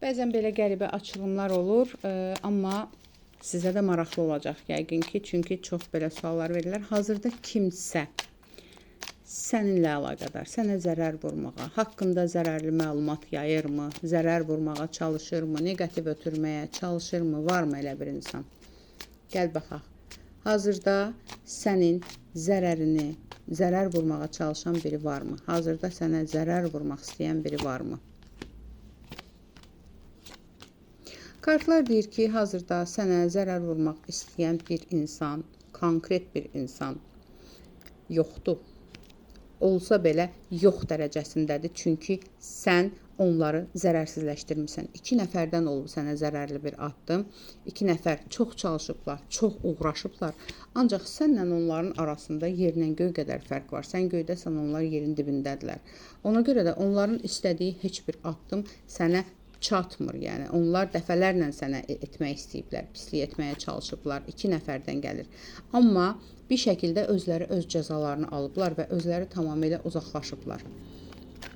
Bəzən belə qəribə açılımlar olur, amma sizə də maraqlı olacaq yəqin ki, çünki çox belə suallar verirlər. Hazırda kimsə səninlə əlaqədar, sənə zərər vurmağa, haqqında zərərli məlumat yayırmı, zərər vurmağa çalışırmı, negativ ötürməyə çalışırmı, varmı elə bir insan? Gəl baxaq. Hazırda sənin zərərini, zərər vurmağa çalışan biri varmı? Hazırda sənə zərər vurmaq istəyən biri varmı? Kartlar deyir ki, hazırda sənə zərər vurmaq istəyən bir insan, konkret bir insan yoxdur. Olsa belə yox dərəcəsindədir, çünki sən onları zərərsizləşdirmirsən. 2 nəfərdən olub sənə zərərli bir addım. 2 nəfər çox çalışıblar, çox uğraşıblar. Ancaq sənlə onların arasında yerlə göy qədər fərq var. Sən göydəsən, onlar yerin dibindədirlər. Ona görə də onların istədiyi heç bir addım sənə çatmır. Yəni onlar dəfələrlə sənə etmək istəyiblər, pislik etməyə çalışıblar. 2 nəfərdən gəlir. Amma bir şəkildə özləri öz cəzalarını alıblar və özləri tamamilə uzaqlaşıblar.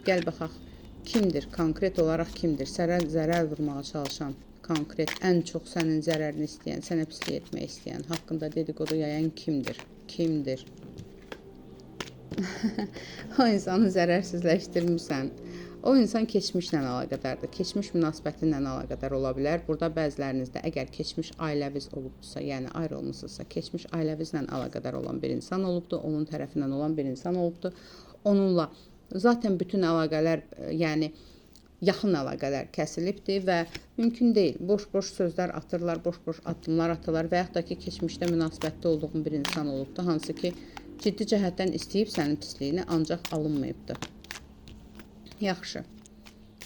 Gəl baxaq. Kimdir? Konkret olaraq kimdir? Sənə zərər vurmağa çalışan, konkret, ən çox sənin zərərini istəyən, sənə pislik etmək istəyən, haqqında dedikodu yayan kimdir? Kimdir? O insanı zərərsizləşdirmirsən. O insan keçmişlə əlaqədardır. Keçmiş münasibətinlə əlaqədar ola bilər. Burada bəzilərinizdə əgər keçmiş ailəviz olubdursa, yəni ayrılmısınızsa, keçmiş ailəvizlə əlaqədar olan bir insan olubdur, onun tərəfindən olan bir insan olubdur. Onunla zaten bütün əlaqələr, yəni yaxın əlaqələr kəsilibdir və mümkün deyil. Boş-boş sözlər atırlar, boş-boş addımlar atırlar və yaxud da ki, keçmişdə münasibətdə olduğun bir insan olubdur, hansı ki, ciddi cəhətdən istəyib sənin pisliyini, ancaq alınmayıbdır. Yaxşı.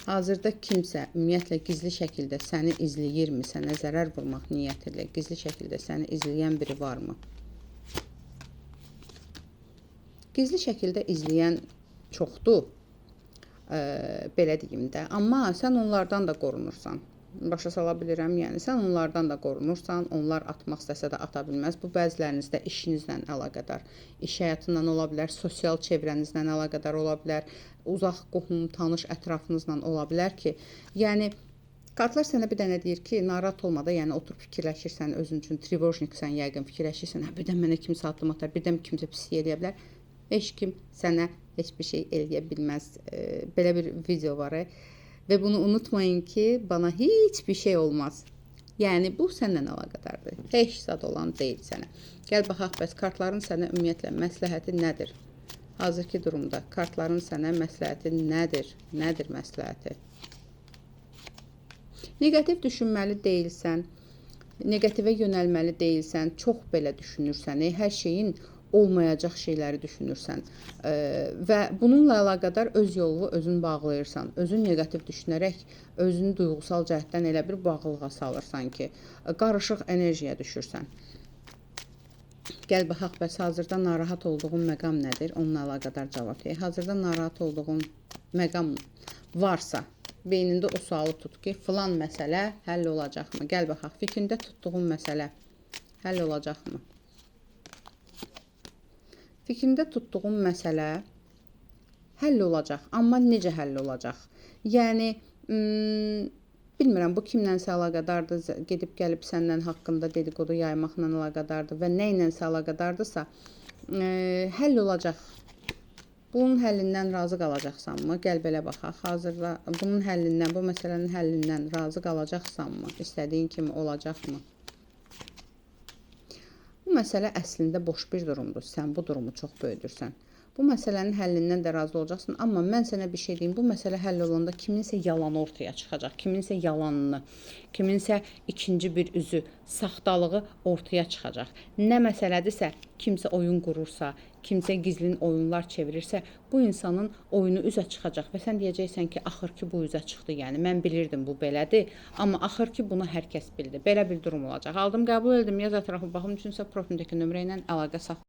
Hazırda kimsə ümumiyyətlə gizli şəkildə səni izləyirmi, sənə zərər vurmaq niyyəti ilə gizli şəkildə səni izləyən biri varmı? Gizli şəkildə izləyən çoxdur, belə deyim də, amma sən onlardan da qorunursan. Başa sala bilirəm, yəni sən onlardan da qorunursan, onlar atmaq istəsə də ata bilməz. Bu bəzilərinizdə işinizlə əlaqədar, iş həyatından ola bilər, sosial çevrənizlə əlaqədar ola bilər, uzaq qohum, tanış ətrafınızla ola bilər ki, yəni kartlar sənə bir dənə deyir ki, narahat olma da, yəni oturub fikirləşirsən, özün üçün trivojniksən, yəqin fikirləşirsən, birdən mənə kimsə addım atar, birdən kimsə pislik eləyə bilər. Heç kim sənə heç bir şey eləyə bilməz. Belə bir video var. Və bunu unutmayın ki, bana heç bir şey olmaz. Yəni bu səndən əlaqədardır. Heç zad olan deyil sənə. Gəl baxaq, bəs kartların sənə ümumiyyətlə məsləhəti nədir? Hazırki durumda kartların sənə məsləhəti nədir? Nədir məsləhəti? Negativ düşünməli deyilsən, negativə yönəlməli deyilsən, çox belə düşünürsən, hər şeyin olmayacaq şeyləri düşünürsən və bununla əlaqədar öz yolunu özün bağlayırsan, özün negativ düşünərək özünü duyğusal cəhətdən elə bir bağlılığa salırsan ki, qarışıq enerjiyə düşürsən. Gəl baxaq, bəs hazırda narahat olduğun məqam nədir? Onunla əlaqədar cavab ver. Hazırda narahat olduğun məqam varsa, beynində o sualı tut ki, filan məsələ həll olacaqmı? Gəl baxaq, fikrində tutduğun məsələ həll olacaqmı? Fikrində tutduğum məsələ həll olacaq, amma necə həll olacaq? Yəni, bilmirəm, bu kimlənsə əlaqədardır, gedib gəlib səndən haqqında dedikodu yaymaqla əlaqədardır və nə ilənsə əlaqədardırsa, həll olacaq. Bunun həllindən razı qalacaqsanmı? Gəl belə baxaq. Hazırda bunun həllindən, bu məsələnin həllindən razı qalacaqsanmı? İstədiyin kimi olacaqmı? Bu məsələ əslində boş bir durumdur. Sən bu durumu çox böyüdürsən. Bu məsələnin həllindən də razı olacaqsın. Amma mən sənə bir şey deyim. Bu məsələ həll olanda kiminsə yalanı ortaya çıxacaq. Kiminsə yalanını, kiminsə ikinci bir üzü, saxtalığı ortaya çıxacaq. Nə məsələdirsə, kimsə oyun qurursa, kimsə gizlin oyunlar çevirirsə, bu insanın oyunu üzə çıxacaq və sən deyəcəksən ki, axır ki bu üzə çıxdı. Yəni mən bilirdim bu belədir, amma axır ki bunu hər kəs bildi. Belə bir durum olacaq. Aldım, qəbul etdim, yaz ətrafı baxım üçünsə profilimdəki nömrə ilə əlaqə saxlayın.